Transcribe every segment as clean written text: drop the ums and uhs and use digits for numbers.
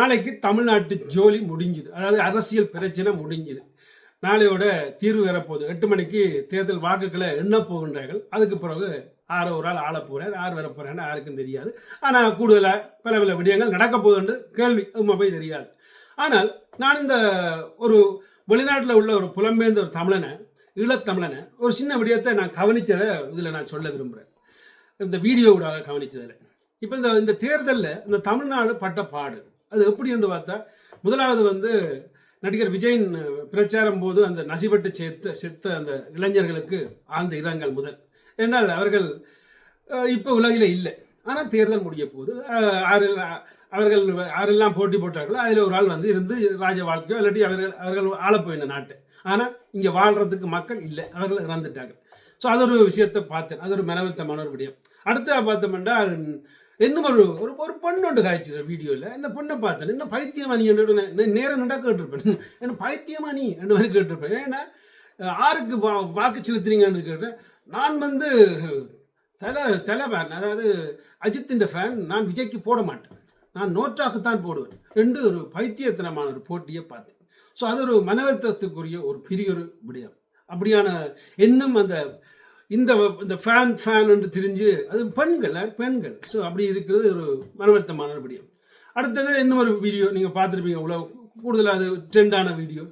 நாளைக்கு தமிழ்நாட்டு ஜோலி முடிஞ்சுது. அதாவது அரசியல் பிரச்சனை முடிஞ்சுது. நாளையோட தீர்வு வரப்போகுது. 8 மணிக்கு தேர்தல் வாக்குகளை எண்ண போகின்றார்கள். அதுக்கு பிறகு ஒரு ஆள் ஆள போறார், யார் வர போறான்னு யாருக்கும் தெரியாது. ஆனால் கூடுதலாக பல விடயங்கள் நடக்க போகுதுன்னு கேள்வி போய் தெரியாது. ஆனால் நான் இந்த ஒரு வெளிநாட்டில் உள்ள ஒரு புலம்பெயர்ந்த ஒரு தமிழனை, ஈழத்தமிழனை ஒரு சின்ன விடயத்தை நான் கவனிச்சதை இதில் நான் சொல்ல விரும்புகிறேன். இந்த வீடியோவோட கவனிச்சதில் இப்போ இந்த தேர்தலில் இந்த தமிழ்நாடு பட்ட பாடு அது எப்படி என்று பார்த்தா, முதலாவது நடிகர் விஜயின் பிரச்சாரம் போது அந்த நசிபட்டு செத்த அந்த இளைஞர்களுக்கு ஆழ்ந்த இரங்கல் முதல். ஏன்னால் அவர்கள் இப்போ உலகில் இல்லை. ஆனால் தேர்தல் முடிய போது அவர்கள் யாரெல்லாம் போட்டி போட்டார்களோ அதில் ஒரு ஆள் இருந்து ராஜ வாழ்க்கையோ இல்லாட்டி அவர்கள் ஆளப்போயின நாட்டை. ஆனால் இங்கே வாழ்கிறதுக்கு மக்கள் இல்லை, அவர்கள் இறந்துட்டார்கள். ஸோ அது ஒரு விஷயத்தை பார்த்தேன். அது ஒரு மனவருத்தமான ஒரு விடயம். அடுத்த பார்த்தோம்னால் இன்னும் ஒரு பொண்ணு ஒன்று காய்ச்சிரு வீடியோவில். இந்த பொண்ணை பார்த்தேன், இன்னும் பைத்தியமா நீ நேரம் நின்றா கேட்டிருப்பேன். என்ன பைத்தியமா நீ ரெண்டு மாதிரி கேட்டிருப்பேன். ஏன்னா ஆருக்கு வாக்கு செலுத்துறீங்கன்னு கேட்டேன். நான் தலை அதாவது அஜித்தின் ஃபேன். நான் விஜய்க்கு போட மாட்டேன், நான் நோட்டாக்குத்தான் போடுவேன் என்று ஒரு பைத்தியத்தனமான ஒரு போட்டியை பார்த்தேன். ஸோ அது ஒரு மனவருத்தத்துக்குரிய ஒரு பெரிய ஒரு விடயம். அப்படியான எண்ணம் இந்த ஃபேன் என்று தெரிஞ்சு அது பெண்கள். ஸோ அப்படி இருக்கிறது ஒரு மனவருத்தமான விடயம். அடுத்தது இன்னும் ஒரு வீடியோ நீங்கள் பார்த்துருப்பீங்க, இவ்வளோ கூடுதலாக அது ட்ரெண்டான வீடியோ.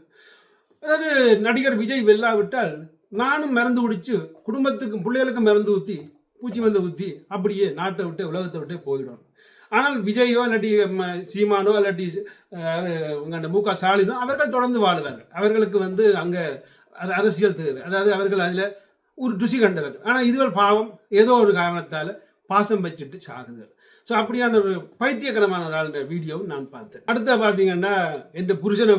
அதாவது நடிகர் விஜய் வெல்லாவிட்டால் நானும் மருந்து குடிச்சு குடும்பத்துக்கும் பிள்ளைகளுக்கும் மருந்து ஊற்றி பூச்சி மருந்து ஊற்றி அப்படியே நாட்டை விட்டு உலகத்தை விட்டே போயிடும். ஆனால் விஜயோ இல்லாட்டி சீமானோ இல்லாட்டி மு.க. ஸ்டாலினோ அவர்கள் தொடர்ந்து வாழுவார்கள். அவர்களுக்கு அங்கே அரசியல் தேவை. அதாவது அவர்கள் அதில் ஒரு ருசி கண்டவர். ஆனால் இதுவரை பாவம் ஏதோ ஒரு காரணத்தால் பாசம் வச்சுட்டு சாகுது. ஸோ அப்படியான ஒரு பைத்தியகரமான ஒரு ஆளுடைய வீடியோவும் நான் பார்த்தேன். அடுத்த பார்த்தீங்கன்னா என் புருஷனை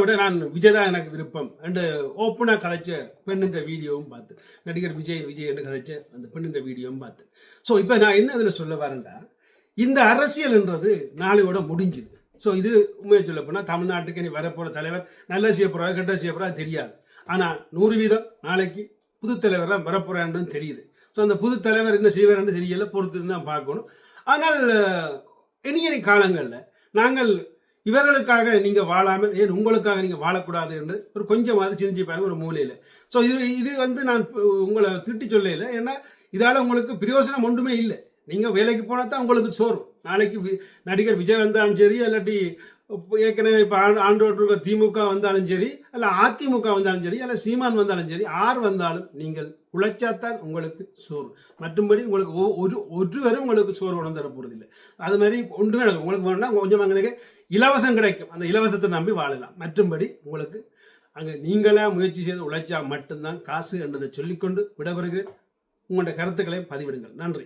விட நான் விஜய் தான் எனக்கு விருப்பம் என்று ஓப்பனாக கதைச்ச பெண்ணுன்ற வீடியோவும் பார்த்தேன். நடிகர் விஜய் என்று கதைச்ச அந்த பெண்ணுன்ற வீடியோவும் பார்த்தேன். ஸோ இப்போ நான் என்ன அதில் சொல்ல வரேன்டா, இந்த அரசியல்ன்றது நாளையோட முடிஞ்சுது. ஸோ இது உண்மையை சொல்ல போனால் தமிழ்நாட்டுக்கு நீ வரப்போகிற தலைவர் நல்ல செய்ய போகிறாரு கெட்ட செய்ய போகிறா தெரியாது. ஆனால் 100% நாளைக்கு புது தலைவராக வரப்போகிறான்னு தெரியுது. ஸோ அந்த புது தலைவர் என்ன செய்வார்ன்னு தெரியல, பொறுத்து தான் பார்க்கணும். ஆனால் இனி காலங்களில் நாங்கள் இவர்களுக்காக நீங்கள் வாழாமல் ஏன் உங்களுக்காக நீங்கள் வாழக்கூடாது என்று ஒரு கொஞ்சமாவது சிந்திச்சு பாருங்க ஒரு மூலையில். ஸோ இது நான் உங்களை திட்டி சொல்லல. ஏன்னா இதால் உங்களுக்கு பிரயோசனம் ஒன்றுமே இல்லை. நீங்கள் வேலைக்கு போனால் தான் உங்களுக்கு சோறு. நாளைக்கு நடிகர் விஜய் வந்தாலும் சரி, இல்லாட்டி ஏற்கனவே இப்போ ஆண்டோட்டு திமுக வந்தாலும் சரி, அல்ல அதிமுக வந்தாலும் சரி, அல்ல சீமான் வந்தாலும் சரி, யார் வந்தாலும் நீங்கள் உழைச்சாத்தான் உங்களுக்கு சோறு. மற்றும்படி உங்களுக்கு ஒருவரும் உங்களுக்கு சோறு உணர்ந்து தரப்போறதில்லை. அது மாதிரி ஒன்றுமே நடக்கும். உங்களுக்கு வேணும்னா கொஞ்சம் அங்கே இலவசம் கிடைக்கும், அந்த இலவசத்தை நம்பி வாழலாம். மற்றும்படி உங்களுக்கு அங்கே நீங்களாக முயற்சி செய்து உழைச்சா மட்டும்தான் காசு என்றதை சொல்லிக்கொண்டு விடப்பெறுகிறேன். உங்களுடைய கருத்துக்களை பதிவிடுங்கள். நன்றி.